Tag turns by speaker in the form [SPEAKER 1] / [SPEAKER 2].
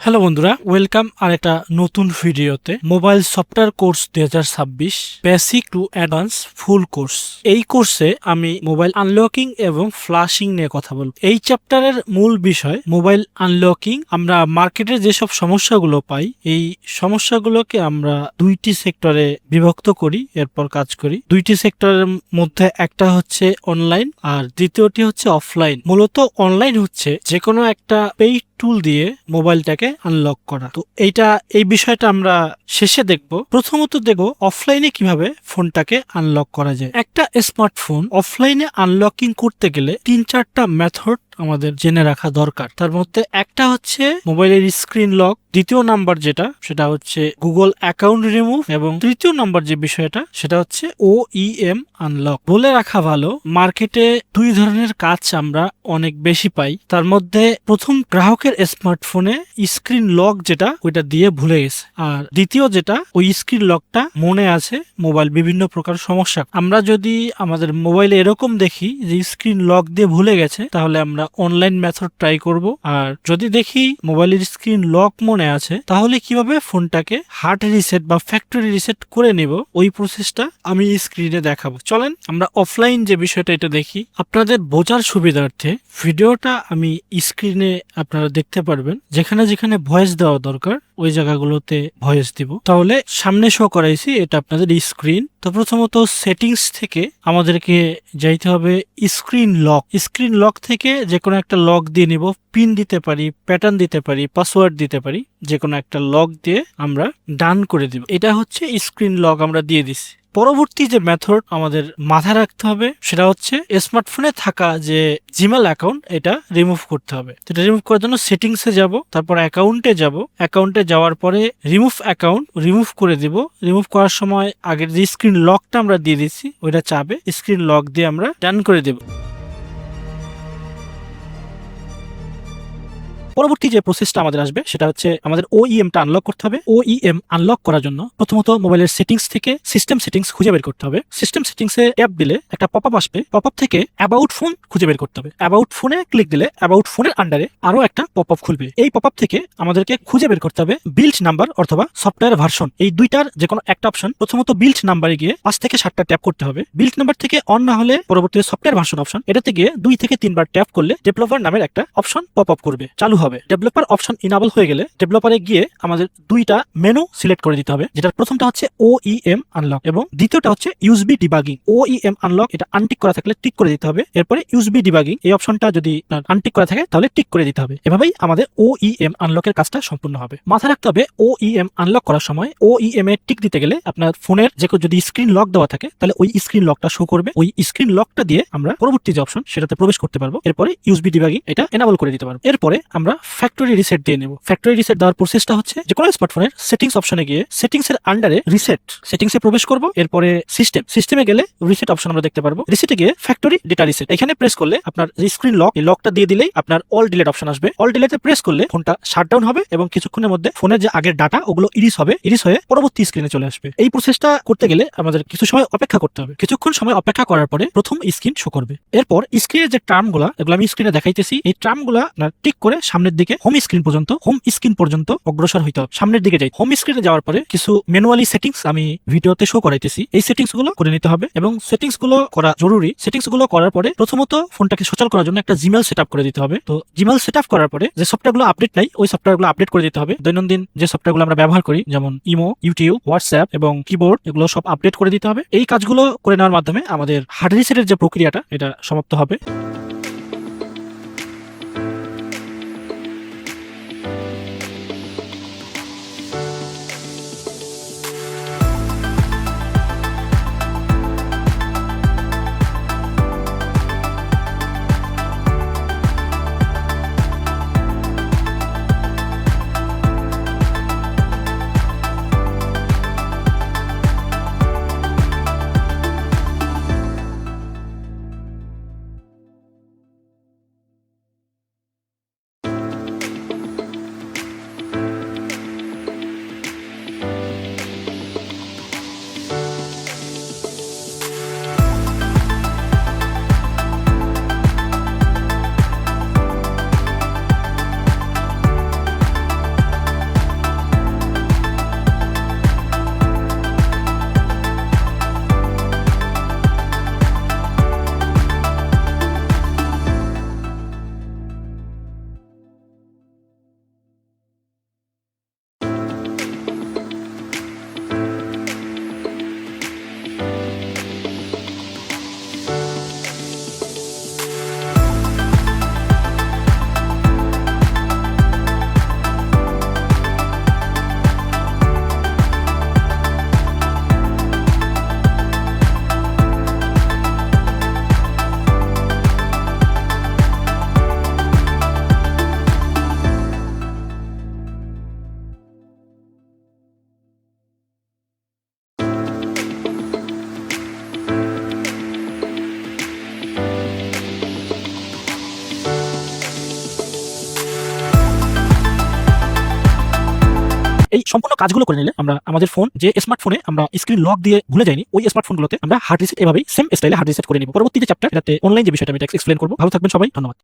[SPEAKER 1] Hello বন্ধুরা, welcome আর একটা নতুন ভিডিওতে। Mobile software course 2026 basic to advance full course. এই কোর্সে আমি মোবাইল আনলকিং এবং ফ্লাশিং নিয়ে কথা বলবো। এই চ্যাপ্টারের মূল বিষয় মোবাইল আনলকিং। আমরা মার্কেটে যেসব সমস্যাগুলো পাই, এই সমস্যাগুলোকে আমরা দুইটি সেক্টরে বিভক্ত করি, এরপর কাজ করি। দুইটি সেক্টরের মধ্যে একটা হচ্ছে অনলাইন আর দ্বিতীয়টি হচ্ছে অফলাইন। মূলত অনলাইন হচ্ছে যে কোনো একটা পেইড টুল দিয়ে মোবাইলটাকে আনলক করা। তো এই বিষয়টা আমরা শেষে দেখব। প্রথমত দেখব অফলাইনে কিভাবে ফোনটাকে আনলক করা যায়। একটা স্মার্টফোন অফলাইনে আনলকিং করতে গেলে 3-4টা মেথড আমাদের জেনে রাখা দরকার। তার মধ্যে একটা হচ্ছে মোবাইলের স্ক্রিন লক, দ্বিতীয় নাম্বার সেটা হচ্ছে গুগল অ্যাকাউন্ট রিমুভ, এবং তৃতীয় নাম্বার যে বিষয়টা সেটা হচ্ছে OEM আনলক। বলে রাখা ভালো, মার্কেটে দুই ধরনের কাজ আমরা অনেক বেশি পাই। তার মধ্যে প্রথম গ্রাহকের স্মার্টফোনে স্ক্রিন লক ওইটা দিয়ে ভুলে গেছে, আর দ্বিতীয় ওই স্ক্রিন লকটা মনে আছে মোবাইল বিভিন্ন প্রকার সমস্যা। আমরা যদি আমাদের মোবাইলে এরকম দেখি যে স্ক্রিন লক দিয়ে ভুলে গেছে, তাহলে আমরা অনলাইন মেথড ট্রাই করব। আর যদি দেখি মোবাইলের স্ক্রিন লক মনে আছে, তাহলে কিভাবে ফোনটাকে হার্ড রিসেট বা ফ্যাক্টরি রিসেট করে নিব, ওই প্রসেসটা আমি স্ক্রিনে দেখাবো। চলেন আমরা অফলাইন যে বিষয়টা এটা দেখি। আপনাদের বোঝার সুবিধার্থে ভিডিওটা আমি স্ক্রিনে আপনারা দেখতে পারবেন। যেখানে যেখানে ভয়েস দেওয়া দরকার ওই জায়গাগুলোতে ভয়েস দিব। তাহলে সামনে শো করাইছি, এটা আপনাদের স্ক্রিন। তো প্রথমত সেটিংস থেকে আমাদেরকে যাইতে হবে স্ক্রিন লক। স্ক্রিন লক থেকে যে কোনো একটা লক দিয়ে নিব। পিন দিতে পারি, প্যাটার্ন দিতে পারি, পাসওয়ার্ড দিতে পারি। যে কোনো একটা লক দিয়ে আমরা ডান করে দিব। এটা হচ্ছে স্ক্রিন লক আমরা দিয়ে দিছি। পরবর্তী যে মেথড আমাদের মাথায় রাখতে হবে সেটা হচ্ছে স্মার্টফোনে থাকা যে জিমেল অ্যাকাউন্ট, এটা রিমুভ করতে হবে। এটা রিমুভ করার জন্য সেটিংসে যাব, তারপর অ্যাকাউন্টে যাব। অ্যাকাউন্টে যাওয়ার পরে রিমুভ অ্যাকাউন্ট রিমুভ করে দিব। রিমুভ করার সময় আগের যে স্ক্রিন লকটা আমরা দিয়ে দিচ্ছি ওইটা চাবে, স্ক্রিন লক দিয়ে আমরা ডান করে দেব। পরবর্তী যে প্রসেসটা আমাদের আসবে সেটা হচ্ছে আমাদের OEM-টা আনলক করতে হবে। OEM আনলক করার জন্য প্রথমত মোবাইলের সেটিংস থেকে সিস্টেম সেটিংস খুঁজে বের করতে হবে। সিস্টেম সেটিংসে ট্যাপ দিলে একটা পপআপ আসবে। পপআপ থেকে অ্যাবাউট ফোন খুঁজে বের করতে হবে। অ্যাবাউট ফোনে ক্লিক দিলে অ্যাবাউট ফোনের আন্ডারে আরো একটা পপআপ খুলবে। এই পপআপ থেকে আমাদেরকে খুঁজে বের করতে হবে বিল্ড নাম্বার অথবা সফটওয়্যার ভার্সন। এই দুইটার যে কোনো একটা অপশন। প্রথমত বিল্ড নাম্বারে গিয়ে 5 থেকে 7টা ট্যাপ করতে হবে। বিল্ড নাম্বার থেকে অন না হলে পরবর্তীতে সফটওয়্যার ভার্সন অপশন, এটাতে গিয়ে 2 থেকে 3বার ট্যাপ করলে ডেভেলপার নামের একটা অপশন পপআপ করবে, চালু হবে। ডেভেলপার অপশন ইনেবল হয়ে গেলে ডেভেলপারে গিয়ে আমাদের দুইটা মেনু সিলেক্ট করে দিতে হবে। যেটার প্রথমটা হচ্ছে OEM আনলক এবং দ্বিতীয়টা হচ্ছে USB ডিবাগিং। OEM আনলক এটা আনটিক করা থাকলে টিক করে দিতে হবে। এরপরে USB ডিবাগিং এই অপশনটা যদি আনটিক করা থাকে তাহলে টিক করে দিতে হবে। এভাবেই আমাদের OEM আনলকের কাজটা সম্পূর্ণ হবে। মাথায় রাখতে হবে OEM আনলক করার সময় OEM এ টিক দিতে গেলে আপনার ফোনের যদি স্ক্রিন লক দেওয়া থাকে তাহলে ওই স্ক্রিন লকটা শো করবে। ওই স্ক্রিন লকটা দিয়ে আমরা পরবর্তী যে অপশন সেটাতে প্রবেশ করতে পারবো। এরপরে USB ডিবাগিং এটা এনাবল করে দিতে পারবো। এরপরে আমরা ফ্যাক্টরি রিসেট দিয়ে নেব। ফ্যাক্টরি রিসেট দেওয়ার প্রসেসটা হচ্ছে যে কোনো স্মার্টফোনের সেটিংস অপশনে গিয়ে সেটিংস এর আন্ডারে রিসেট সেটিংসে প্রবেশ করব। এরপরে সিস্টেমে গেলে রিসেট অপশন আমরা দেখতে পারবো। রিসেটে গিয়ে ফ্যাক্টরি ডেটা রিসেট এখানে প্রেস করলে আপনার স্ক্রিন লক, এই লকটা দিয়ে দিলেই আপনার অল ডিলিট অপশন আসবে। অল ডিলিটে প্রেস করলে ফোনটা শাটডাউন হবে এবং কিছুক্ষণের মধ্যে ফোনের যে আগের ডাটা ওগুলো ইরিস হবে, ইরিস হয়ে পরবর্তী স্ক্রিনে চলে আসবে। এই প্রসেসটা করতে গেলে আমাদের কিছু সময় অপেক্ষা করতে হবে। কিছুক্ষণ সময় অপেক্ষা করার পরে প্রথম স্ক্রিন শো করবে। এরপর স্ক্রিনের যে টার্মগুলো এগুলো আমি স্ক্রিনে দেখাইতেছি, এই টার্মগুলো টিক করে সামনের দিকে হোম স্ক্রিন পর্যন্ত অগ্রসর হইতে হবে। সামনের দিকে যাই। হোম স্ক্রিনে যাওয়ার পরে কিছু ম্যানুয়ালি সেটিংস আমি ভিডিওতে শো করাইতেছি, এই সেটিংস গুলো করে নিতে হবে এবং সেটিংস গুলো করা জরুরি। সেটিংস গুলো করার পরে প্রথমত ফোনটাকে সচল করার জন্য একটা জিমেল সেটআপ করে দিতে হবে। তো জিমেল সেটআপ করার পরে যে সফটওয়্যারগুলো আপডেট নাই ওই সফটওয়্যারগুলো আপডেট করে দিতে হবে। দৈনন্দিন যে সফটওয়্যারগুলো আমরা ব্যবহার করি যেমন ইমো, ইউটিউব, হোয়াটসঅ্যাপ এবং কিবোর্ড, এগুলো সব আপডেট করে দিতে হবে। এই কাজগুলো করে নেওয়ার মাধ্যমে আমাদের হার্ড রিসেটের যে প্রক্রিয়াটা এটা সমাপ্ত হবে। এই সম্পূর্ণ কাজগুলো করে নিলে আমরা আমাদের ফোন যে স্মার্টফোনে আমরা স্ক্রিন লক দিয়ে ভুলে যাইনি ওই স্মার্টফোনগুলোতে আমরা হার্ড রিসেট এভাবেই সেম স্টাইলে হার্ড রিসেট করে নিব। পরবর্তীতে চ্যাপ্টার এটাতে অনলাইন যে বিষয়টা আমি এক্সপ্লেন করবো। ভালো থাকবেন সবাই, ধন্যবাদ।